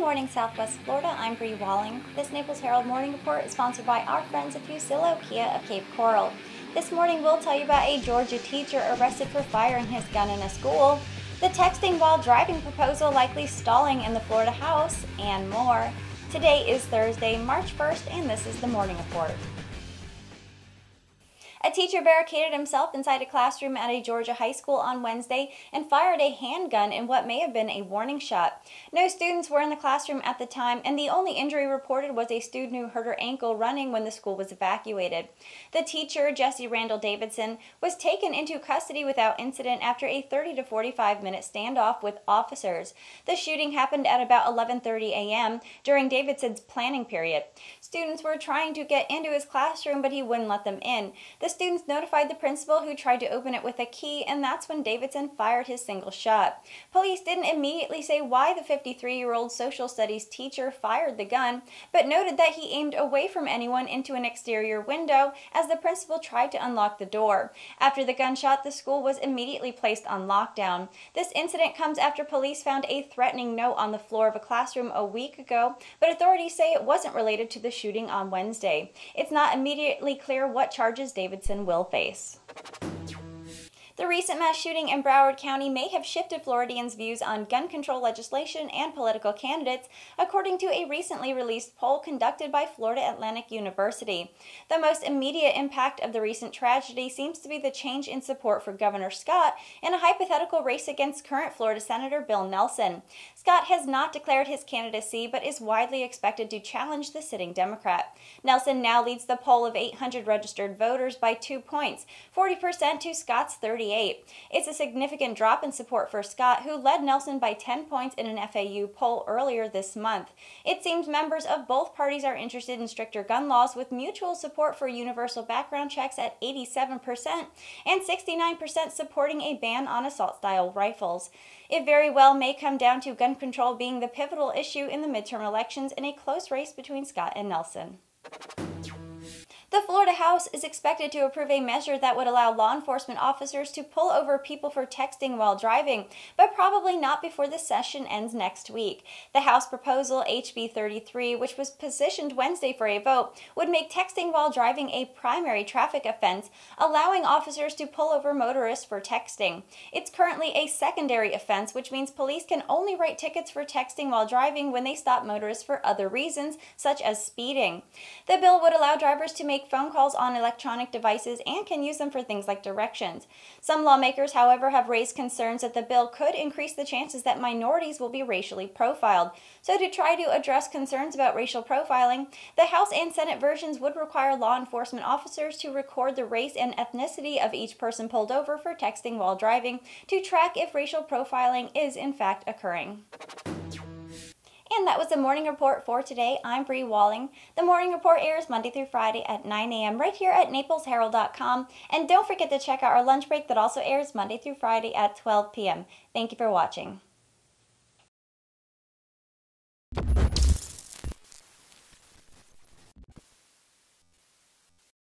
morning, Southwest Florida. I'm Bri Walling. This Naples Herald Morning Report is sponsored by our friends at Fusillo Kia of Cape Coral. This morning, we'll tell you about a Georgia teacher arrested for firing his gun in a school, the texting while driving proposal likely stalling in the Florida House, and more. Today is Thursday, March 1st, and this is the Morning Report. A teacher barricaded himself inside a classroom at a Georgia high school on Wednesday and fired a handgun in what may have been a warning shot. No students were in the classroom at the time, and the only injury reported was a student who hurt her ankle running when the school was evacuated. The teacher, Jesse Randall Davidson, was taken into custody without incident after a 30 to 45-minute standoff with officers. The shooting happened at about 11:30 a.m. during Davidson's planning period. Students were trying to get into his classroom, but he wouldn't let them in. The students notified the principal, who tried to open it with a key, and that's when Davidson fired his single shot. Police didn't immediately say why the 53-year-old social studies teacher fired the gun, but noted that he aimed away from anyone into an exterior window as the principal tried to unlock the door. After the gunshot, the school was immediately placed on lockdown. This incident comes after police found a threatening note on the floor of a classroom a week ago, but authorities say it wasn't related to the shooting on Wednesday. It's not immediately clear what charges Davidson will face. The recent mass shooting in Broward County may have shifted Floridians' views on gun control legislation and political candidates, according to a recently released poll conducted by Florida Atlantic University. The most immediate impact of the recent tragedy seems to be the change in support for Governor Scott in a hypothetical race against current Florida Senator Bill Nelson. Scott has not declared his candidacy, but is widely expected to challenge the sitting Democrat. Nelson now leads the poll of 800 registered voters by 2 points, 40% to Scott's 38. It's a significant drop in support for Scott, who led Nelson by 10 points in an FAU poll earlier this month. It seems members of both parties are interested in stricter gun laws, with mutual support for universal background checks at 87% and 69% supporting a ban on assault-style rifles. It very well may come down to gun control being the pivotal issue in the midterm elections in a close race between Scott and Nelson. The Florida House is expected to approve a measure that would allow law enforcement officers to pull over people for texting while driving, but probably not before the session ends next week. The House proposal, HB 33, which was positioned Wednesday for a vote, would make texting while driving a primary traffic offense, allowing officers to pull over motorists for texting. It's currently a secondary offense, which means police can only write tickets for texting while driving when they stop motorists for other reasons, such as speeding. The bill would allow drivers to make phone calls on electronic devices and can use them for things like directions. Some lawmakers, however, have raised concerns that the bill could increase the chances that minorities will be racially profiled. So to try to address concerns about racial profiling, the House and Senate versions would require law enforcement officers to record the race and ethnicity of each person pulled over for texting while driving to track if racial profiling is in fact occurring. And that was the Morning Report for today. I'm Bri Walling. The Morning Report airs Monday through Friday at 9 a.m. right here at NaplesHerald.com. And don't forget to check out our lunch break that also airs Monday through Friday at 12 p.m. Thank you for watching.